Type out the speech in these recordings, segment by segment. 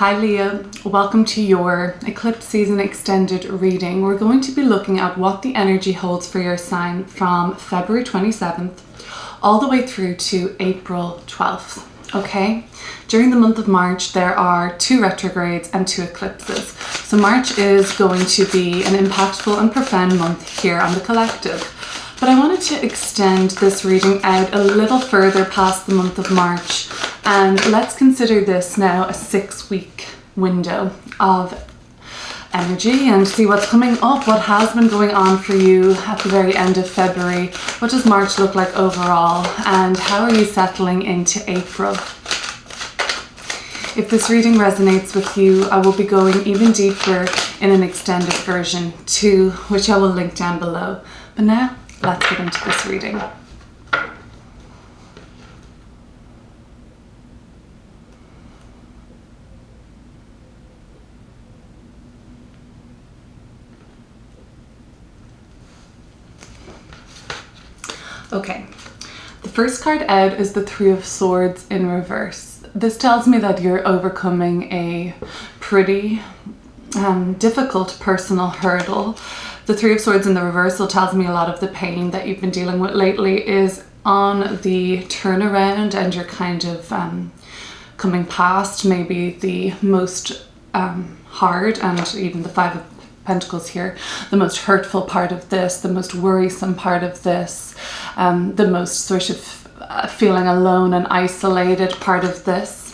Hi Leo, welcome to your eclipse season extended reading. We're going to be looking at what the energy holds for your sign from February 27th all the way through to April 12th. Okay, during the month of March there are 2 retrogrades and 2 eclipses. So March is going to be an impactful and profound month here on the collective. But I wanted to extend this reading out a little further past the month of March, and let's consider this now a 6-week window of energy and see what's coming up, what has been going on for you at the very end of February, what does March look like overall, and how are you settling into April. If this reading resonates with you, I will be going even deeper in an extended version too, which I will link down below. But now, let's get into this reading. Okay, the first card out is the 3 of Swords in reverse. This tells me that you're overcoming a pretty difficult personal hurdle. The 3 of Swords in the reversal tells me a lot of the pain that you've been dealing with lately is on the turnaround, and you're kind of coming past maybe the most hard, and even the 5 of Pentacles here, the most hurtful part of this, the most worrisome part of this, the most sort of feeling alone and isolated part of this.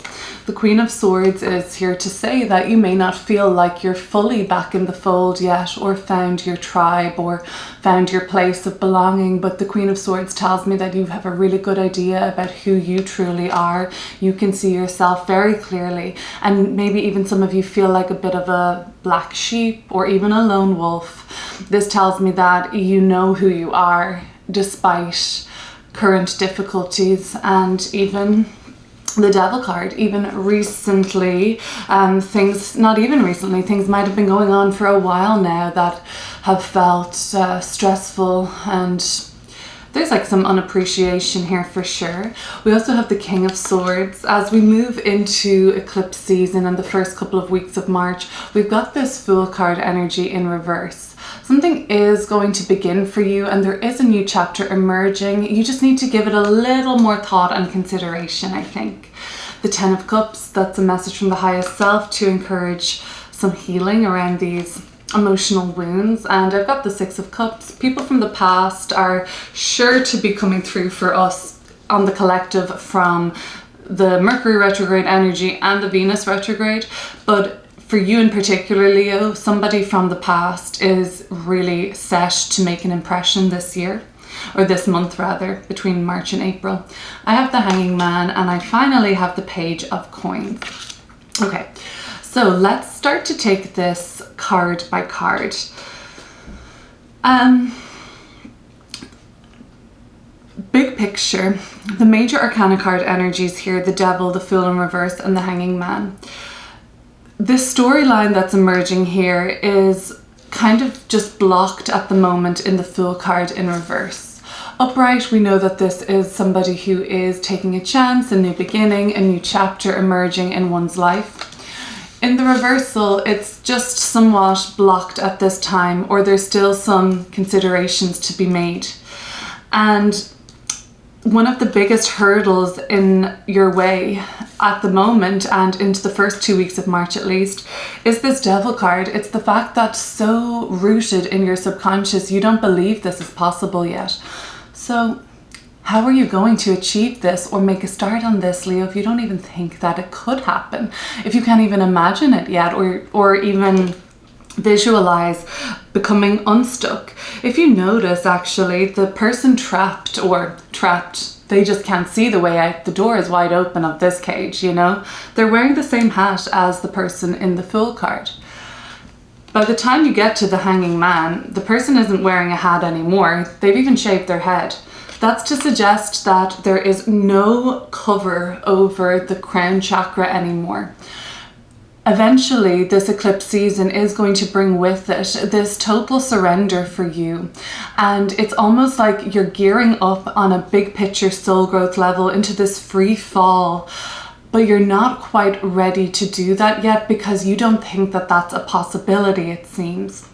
The Queen of Swords is here to say that you may not feel like you're fully back in the fold yet, or found your tribe, or found your place of belonging, but the Queen of Swords tells me that you have a really good idea about who you truly are. You can see yourself very clearly, and maybe even some of you feel like a bit of a black sheep or even a lone wolf. This tells me that you know who you are despite current difficulties, and even the Devil card, even recently, things might have been going on for a while now that have felt stressful, and there's like some unappreciation here for sure. We also have the King of Swords. As we move into eclipse season and the first couple of weeks of March, we've got this Fool card energy in reverse. Something is going to begin for you, and there is a new chapter emerging. You just need to give it a little more thought and consideration, I think. The 10 of Cups, that's a message from the highest self to encourage some healing around these emotional wounds. And I've got the 6 of Cups. People from the past are sure to be coming through for us on the collective from the Mercury retrograde energy and the Venus retrograde. But for you in particular, Leo, somebody from the past is really set to make an impression this year, or this month rather, between March and April. I have the Hanging Man, and I finally have the Page of Coins. Okay, so let's start to take this card by card. Big picture, the major arcana card energies here, the Devil, the Fool in reverse, and the Hanging Man. This storyline that's emerging here is kind of just blocked at the moment in the Fool card in reverse. Upright, we know that this is somebody who is taking a chance, a new beginning, a new chapter emerging in one's life. In the reversal, it's just somewhat blocked at this time, or there's still some considerations to be made. And one of the biggest hurdles in your way at the moment, and into the first 2 weeks of March at least, is this Devil card. It's the fact that so rooted in your subconscious, you don't believe this is possible yet. So how are you going to achieve this or make a start on this, Leo, if you don't even think that it could happen? If you can't even imagine it yet, or even visualize becoming unstuck. If you notice, actually, the person trapped, they just can't see the way out. The door is wide open of this cage, you know? They're wearing the same hat as the person in the Fool card. By the time you get to the Hanging Man, the person isn't wearing a hat anymore. They've even shaved their head. That's to suggest that there is no cover over the crown chakra anymore. Eventually, this eclipse season is going to bring with it this total surrender for you. And it's almost like you're gearing up on a big picture soul growth level into this free fall but you're not quite ready to do that yet because you don't think that that's a possibility, it seems.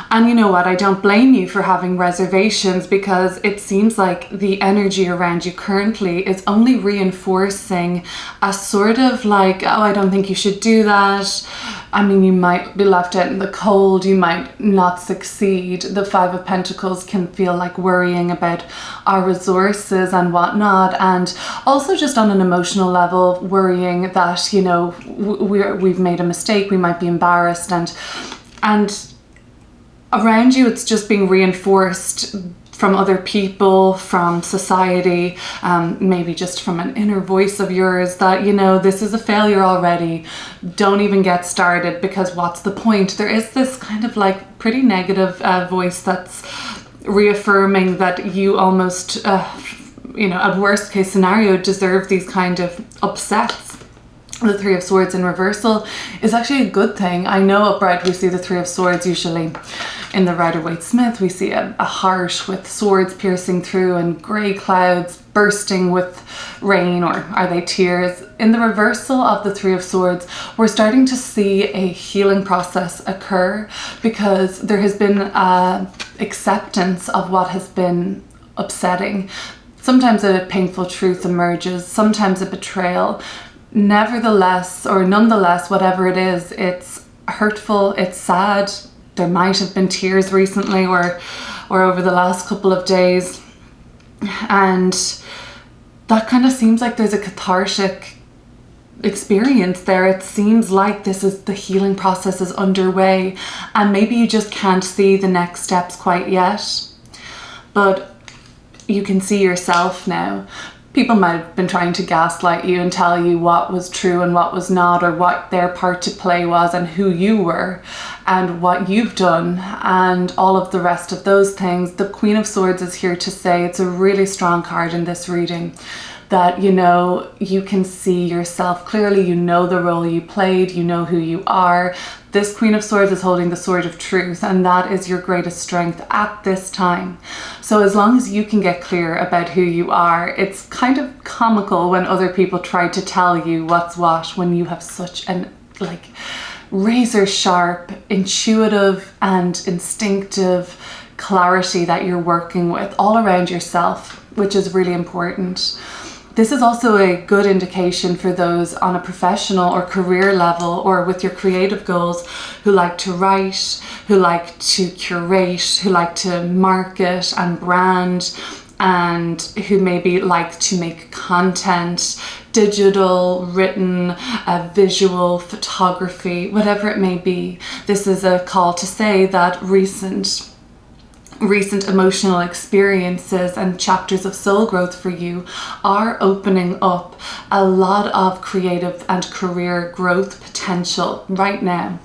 And you know what, I don't blame you for having reservations, because it seems like the energy around you currently is only reinforcing a sort of like, oh, I don't think you should do that. I mean, you might be left out in the cold, you might not succeed. The Five of Pentacles can feel like worrying about our resources and whatnot, and also just on an emotional level, worrying that, you know, we've made a mistake, we might be embarrassed, and around you it's just being reinforced from other people, from society, maybe just from an inner voice of yours that, you know, this is a failure already, don't even get started, because what's the point? There is this kind of like pretty negative voice that's reaffirming that you almost, you know, at worst case scenario, deserve these kind of upsets. The Three of Swords in reversal is actually a good thing. I know upright we see the Three of Swords usually in the Rider-Waite-Smith. We see a heart with swords piercing through and grey clouds bursting with rain, or are they tears? In the reversal of the Three of Swords, we're starting to see a healing process occur, because there has been acceptance of what has been upsetting. Sometimes a painful truth emerges, sometimes a betrayal. Nevertheless, or nonetheless, whatever it is, it's hurtful, it's sad. There might have been tears recently or over the last couple of days. And that kind of seems like there's a cathartic experience there. It seems like the healing process is underway, and maybe you just can't see the next steps quite yet, but you can see yourself now. People might have been trying to gaslight you and tell you what was true and what was not, or what their part to play was and who you were and what you've done and all of the rest of those things. The Queen of Swords is here to say, it's a really strong card in this reading, that, you know, you can see yourself clearly, you know the role you played, you know who you are. This Queen of Swords is holding the sword of truth, and that is your greatest strength at this time. So as long as you can get clear about who you are, it's kind of comical when other people try to tell you what's what, when you have such an like razor sharp, intuitive and instinctive clarity that you're working with all around yourself, which is really important. This is also a good indication for those on a professional or career level, or with your creative goals, who like to write, who like to curate, who like to market and brand, and who maybe like to make content, digital, written, visual, photography, whatever it may be. This is a call to say that recent emotional experiences and chapters of soul growth for you are opening up a lot of creative and career growth potential right now.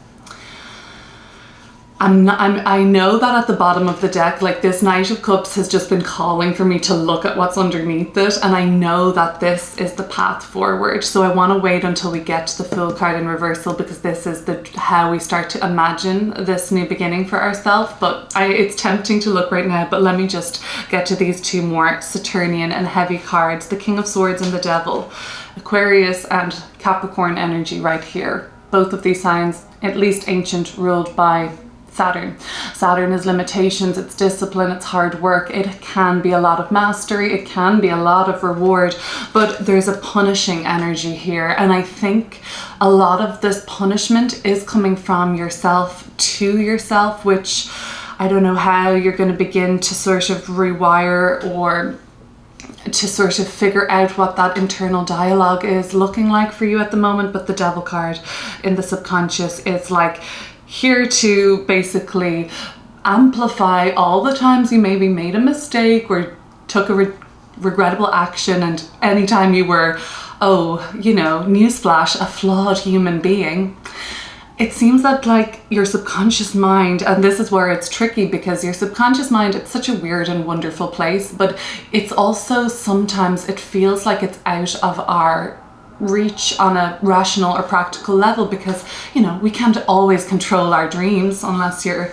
I know that at the bottom of the deck, like this Knight of Cups has just been calling for me to look at what's underneath it, and I know that this is the path forward. So I want to wait until we get to the full card in reversal, because this is how we start to imagine this new beginning for ourselves. But it's tempting to look right now, but let me just get to these two more Saturnian and heavy cards, the King of Swords and the Devil. Aquarius and Capricorn energy right here. Both of these signs, at least ancient, ruled by Saturn. Saturn is limitations, it's discipline, it's hard work. It can be a lot of mastery, it can be a lot of reward, but there's a punishing energy here. And I think a lot of this punishment is coming from yourself to yourself, which I don't know how you're going to begin to sort of rewire or to sort of figure out what that internal dialogue is looking like for you at the moment. But the Devil card in the subconscious is like here to basically amplify all the times you maybe made a mistake or took a regrettable action, and anytime you were, newsflash, a flawed human being. It seems that like your subconscious mind, and this is where it's tricky, because your subconscious mind, it's such a weird and wonderful place, but it's also sometimes it feels like it's out of our reach on a rational or practical level, because we can't always control our dreams unless you're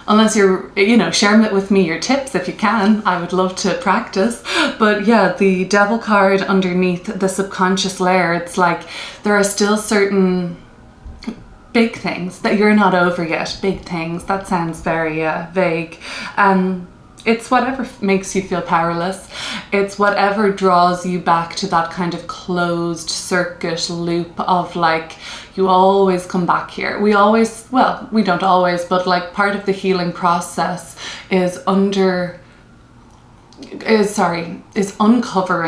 unless you're, sharing it with me, your tips, if you can. I would love to practice. But yeah, the Devil card underneath the subconscious layer, it's like there are still certain big things that you're not over yet. Big things, that sounds very vague. It's whatever makes you feel powerless. It's whatever draws you back to that kind of closed circuit loop of like, you always come back here. We don't always, but like part of the healing process is uncovering,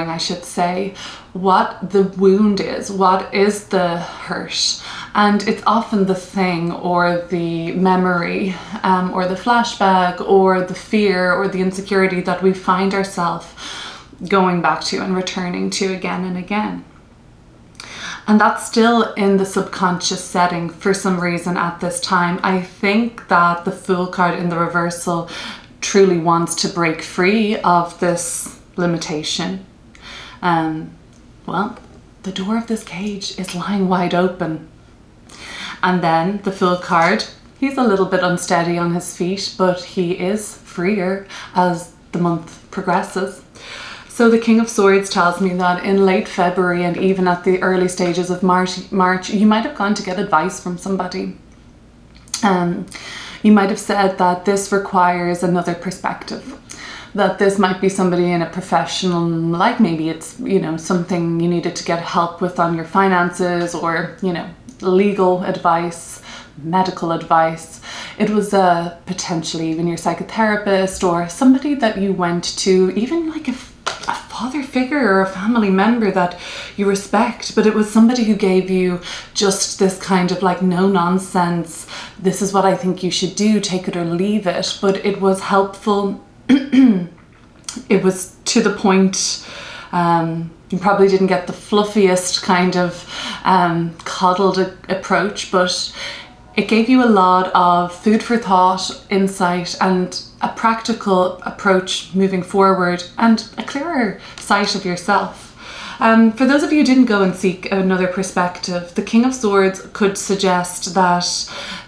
I should say, what the wound is, what is the hurt. And it's often the thing or the memory or the flashback or the fear or the insecurity that we find ourselves going back to and returning to again and again. And that's still in the subconscious setting for some reason at this time. I think that the Fool card in the reversal truly wants to break free of this limitation. The door of this cage is lying wide open. And then the Fool card, he's a little bit unsteady on his feet, but he is freer as the month progresses. So the King of Swords tells me that in late February and even at the early stages of March, you might have gone to get advice from somebody. You might have said that this requires another perspective, that this might be somebody in a professional, like maybe it's, something you needed to get help with on your finances or, legal advice, medical advice. It was potentially even your psychotherapist or somebody that you went to, even like a father figure or a family member that you respect, but it was somebody who gave you just this kind of like no nonsense, this is what I think you should do, take it or leave it. But it was helpful. It was to the point. You probably didn't get the fluffiest kind of coddled approach, but it gave you a lot of food for thought, insight, and a practical approach moving forward and a clearer sight of yourself. For those of you who didn't go and seek another perspective, the King of Swords could suggest that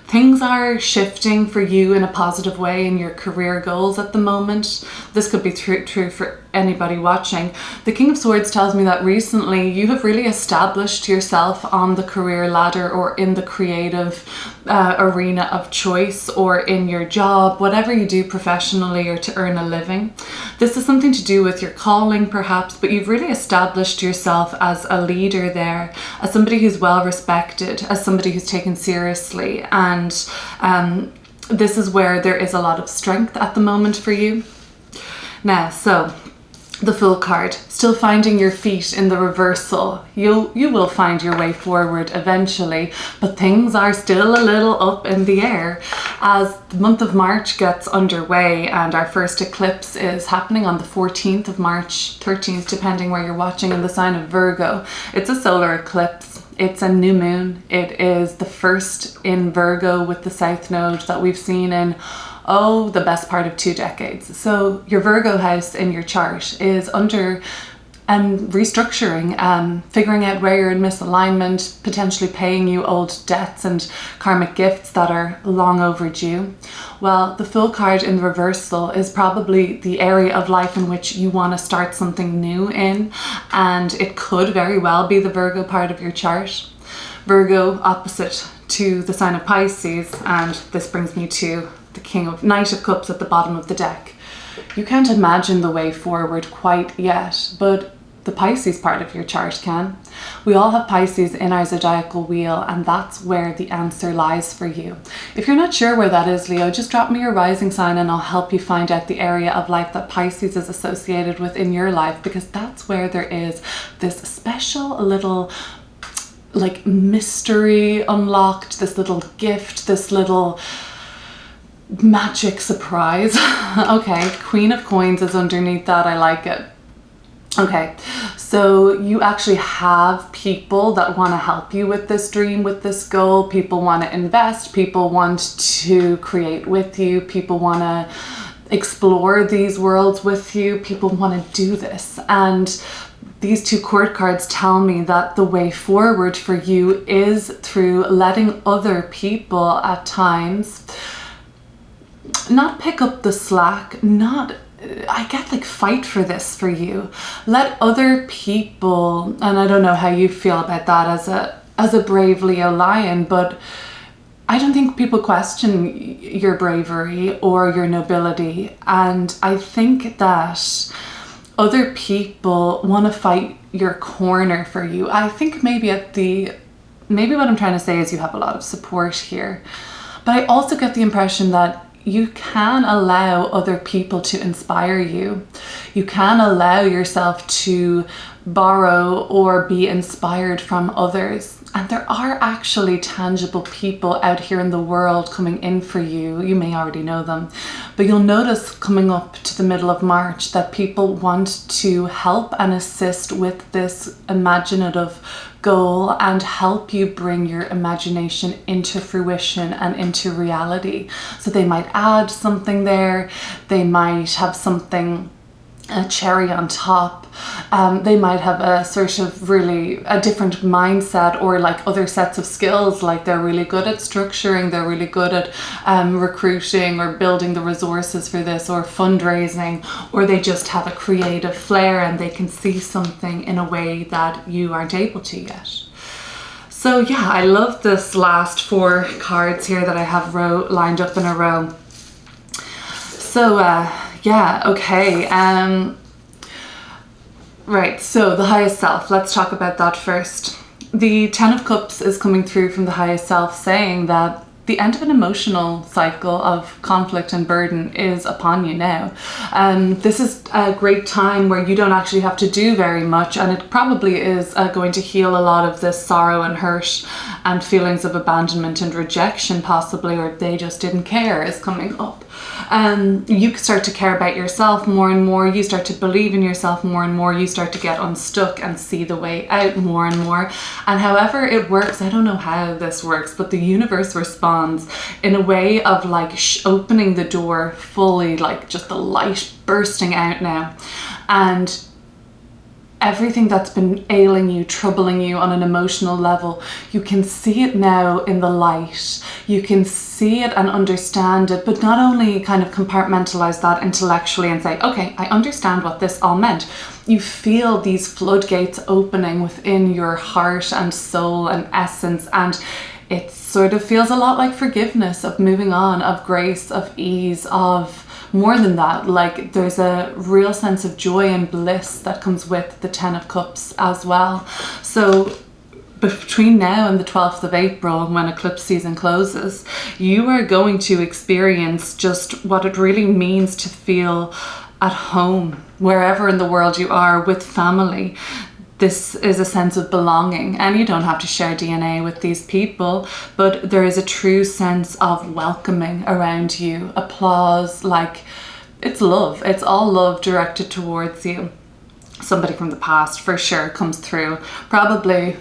things are shifting for you in a positive way in your career goals at the moment. This could be true for anybody watching. The King of Swords tells me that recently you have really established yourself on the career ladder or in the creative arena of choice or in your job, whatever you do professionally or to earn a living. This is something to do with your calling perhaps, but you've really established yourself as a leader there, as somebody who's well respected, as somebody who's taken seriously. And this is where there is a lot of strength at the moment for you. Now, so the Fool card, still finding your feet in the reversal. You will find your way forward eventually, but things are still a little up in the air as the month of March gets underway, and our first eclipse is happening on the 14th of March, 13th, depending where you're watching, in the sign of Virgo. It's a solar eclipse. It's a new moon. It is the first in Virgo with the South Node that we've seen in the best part of 2 decades. So your Virgo house in your chart is under restructuring, figuring out where you're in misalignment, potentially paying you old debts and karmic gifts that are long overdue. Well, the Fool card in the reversal is probably the area of life in which you want to start something new in, and it could very well be the Virgo part of your chart. Virgo opposite to the sign of Pisces, and this brings me to the Knight of Cups at the bottom of the deck. You can't imagine the way forward quite yet, but the Pisces part of your chart can. We all have Pisces in our zodiacal wheel, and that's where the answer lies for you. If you're not sure where that is, Leo, just drop me your rising sign and I'll help you find out the area of life that Pisces is associated with in your life, because that's where there is this special little like mystery unlocked, this little gift, this little magic surprise. Okay, Queen of Coins is underneath that. I like it. Okay, so you actually have people that want to help you with this dream, with this goal. People want to invest, people want to create with you, people want to explore these worlds with you, people want to do this. And these 2 court cards tell me that the way forward for you is through letting other people at times not pick up the slack, not, I get like fight for this for you. Let other people, and I don't know how you feel about that as a brave Leo lion, but I don't think people question your bravery or your nobility. And I think that other people want to fight your corner for you. I think maybe what I'm trying to say is you have a lot of support here. But I also get the impression that you can allow other people to inspire you. You can allow yourself to borrow or be inspired from others. And there are actually tangible people out here in the world coming in for you. You may already know them, but you'll notice coming up to the middle of March that people want to help and assist with this imaginative goal and help you bring your imagination into fruition and into reality. So they might add something there. They might have something, a cherry on top. They might have a sort of really a different mindset, or like other sets of skills, like they're really good at structuring, they're really good at recruiting or building the resources for this, or fundraising, or they just have a creative flair and they can see something in a way that you aren't able to yet. So yeah, I love this last 4 cards here that I have lined up in a row. So yeah, okay. Right, so the highest self, let's talk about that first. The 10 of Cups is coming through from the highest self, saying that the end of an emotional cycle of conflict and burden is upon you now. This is a great time where you don't actually have to do very much, and it probably is going to heal a lot of this sorrow and hurt and feelings of abandonment and rejection possibly, or they just didn't care, is coming up. You start to care about yourself more and more. You start to believe in yourself more and more. You start to get unstuck and see the way out more and more. And however it works, I don't know how this works, but the universe responds in a way of like opening the door fully, like just the light bursting out now. And everything that's been ailing you, troubling you on an emotional level, you can see it now in the light. You can see it and understand it, but not only kind of compartmentalize that intellectually and say, okay, I understand what this all meant. You feel these floodgates opening within your heart and soul and essence, and it sort of feels a lot like forgiveness, of moving on, of grace, of ease, of more than that. Like there's a real sense of joy and bliss that comes with the 10 of Cups as well. So between now and the 12th of April, when eclipse season closes, you are going to experience just what it really means to feel at home wherever in the world you are with family. This is a sense of belonging, and you don't have to share DNA with these people, but there is a true sense of welcoming around you, applause, like it's love. It's all love directed towards you. Somebody from the past for sure comes through, probably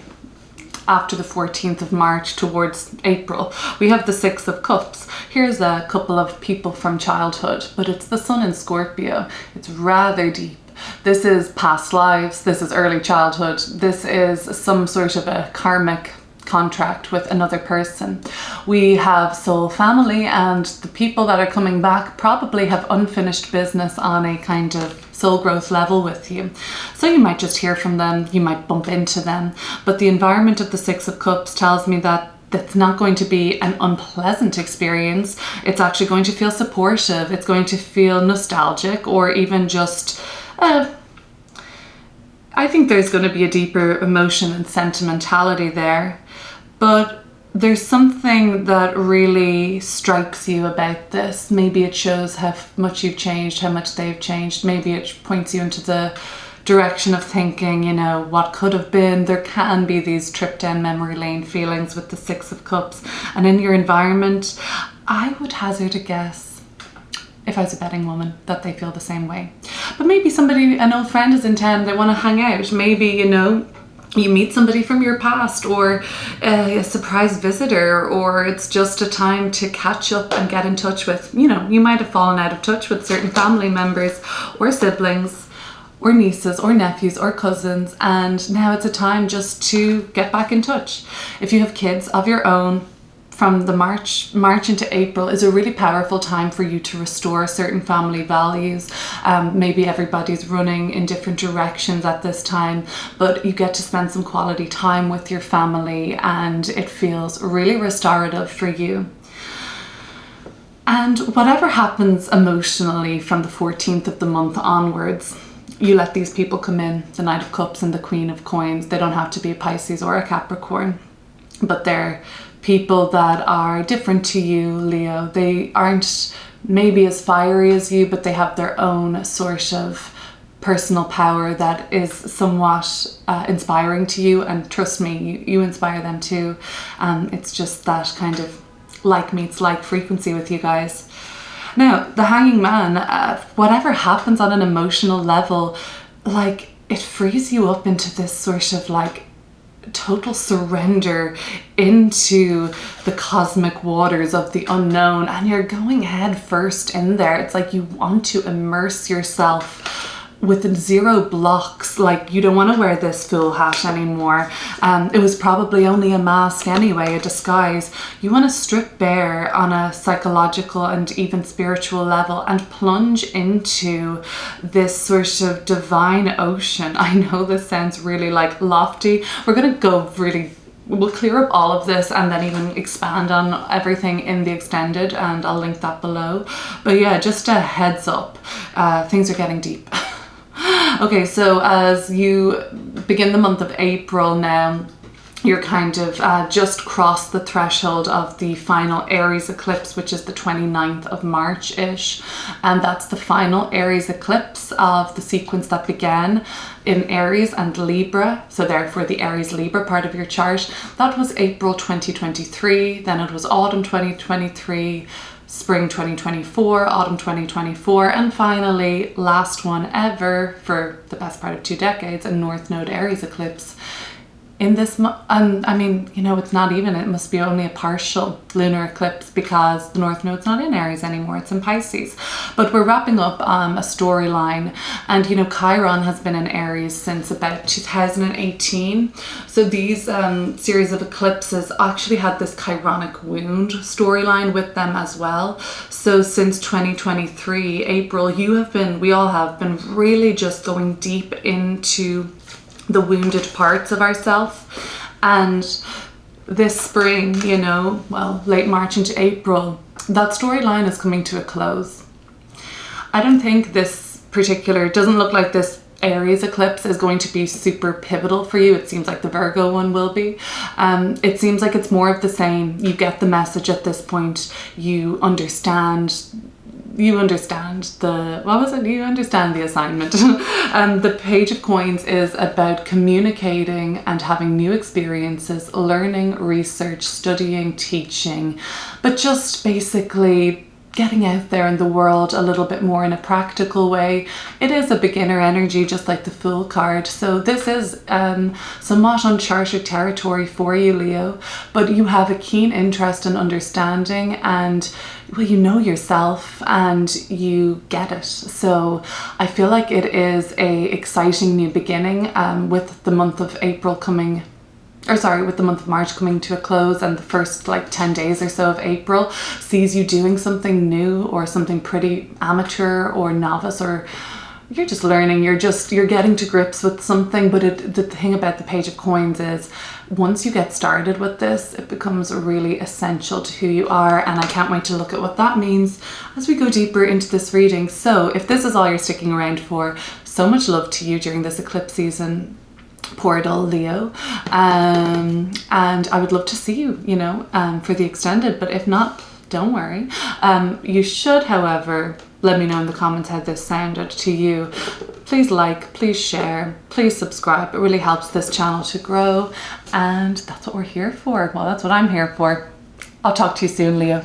after the 14th of March towards April. We have the 6 of Cups. Here's a couple of people from childhood, but it's the Sun in Scorpio. It's rather deep. This is past lives, this is early childhood, this is some sort of a karmic contract with another person. We have soul family, and the people that are coming back probably have unfinished business on a kind of soul growth level with you. So you might just hear from them, you might bump into them, but the environment of the 6 of Cups tells me that that's not going to be an unpleasant experience. It's actually going to feel supportive. It's going to feel nostalgic, or even just I think there's going to be a deeper emotion and sentimentality there, but there's something that really strikes you about this. Maybe it shows how much you've changed, how much they've changed. Maybe it points you into the direction of thinking, you know, what could have been. There can be these trip down memory lane feelings with the 6 of Cups, and in your environment, I would hazard a guess, if I was a betting woman, that they feel the same way. But maybe somebody, an old friend is in town, they want to hang out. Maybe, you know, you meet somebody from your past, or a surprise visitor, or it's just a time to catch up and get in touch with, you know, you might have fallen out of touch with certain family members or siblings or nieces or nephews or cousins, and now it's a time just to get back in touch. If you have kids of your own, from the March into April is a really powerful time for you to restore certain family values. Maybe everybody's running in different directions at this time, but you get to spend some quality time with your family and it feels really restorative for you. And whatever happens emotionally from the 14th of the month onwards, you let these people come in, the Knight of Cups and the Queen of Coins. They don't have to be a Pisces or a Capricorn, but they're people that are different to you, Leo. They aren't maybe as fiery as you, but they have their own sort of personal power that is somewhat inspiring to you. And trust me, you inspire them too. It's just that kind of like meets like frequency with you guys. Now, the Hanging Man, whatever happens on an emotional level, like it frees you up into this sort of like total surrender into the cosmic waters of the unknown, and you're going head first in there. It's like you want to immerse yourself with zero blocks. Like you don't want to wear this fool hat anymore. It was probably only a mask anyway, a disguise. You want to strip bare on a psychological and even spiritual level and plunge into this sort of divine ocean. I know this sounds really like lofty. We're going to go really, we'll clear up all of this and then even expand on everything in the extended, and I'll link that below. But yeah, just a heads up, things are getting deep. Okay, so as you begin the month of April now, you're kind of just crossed the threshold of the final Aries eclipse, which is the 29th of March-ish. And that's the final Aries eclipse of the sequence that began in Aries and Libra. So therefore the Aries Libra part of your chart, that was April 2023. Then it was autumn 2023. Spring 2024, autumn 2024, and finally, last one ever for the best part of 2 decades, a North Node Aries eclipse in this month. I mean, you know, it's not even, it must be only a partial lunar eclipse because the North Node's not in Aries anymore, it's in Pisces. But we're wrapping up a storyline, and you know, Chiron has been in Aries since about 2018. So these series of eclipses actually had this Chironic wound storyline with them as well. So since 2023, April, we all have been really just going deep into the wounded parts of ourselves. And this spring, you know, well, late March into April, that storyline is coming to a close. I don't think this particular, doesn't look like this Aries eclipse is going to be super pivotal for you. It seems like the Virgo one will be. It seems like it's more of the same. You get the message at this point. You understand the, what was it? You understand the assignment. The Page of Coins is about communicating and having new experiences, learning, research, studying, teaching, but just basically getting out there in the world a little bit more in a practical way. It is a beginner energy, just like the Fool card. So this is somewhat uncharted territory for you, Leo, but you have a keen interest and understanding, and well, you know yourself and you get it. So I feel like it is a exciting new beginning with the month of April coming, or sorry, with the month of March coming to a close, and the first like 10 days or so of April sees you doing something new or something pretty amateur or novice, or you're just learning, you're getting to grips with something. But the thing about the Page of Coins is once you get started with this, it becomes really essential to who you are, and I can't wait to look at what that means as we go deeper into this reading. So if this is all you're sticking around for, so much love to you during this eclipse season, portal, Leo, and I would love to see you, you know, for the extended, but if not, don't worry. You should, however, let me know in the comments how this sounded to you. Please like, please share, please subscribe. It really helps this channel to grow, and that's what we're here for. Well, that's what I'm here for. I'll talk to you soon, Leo.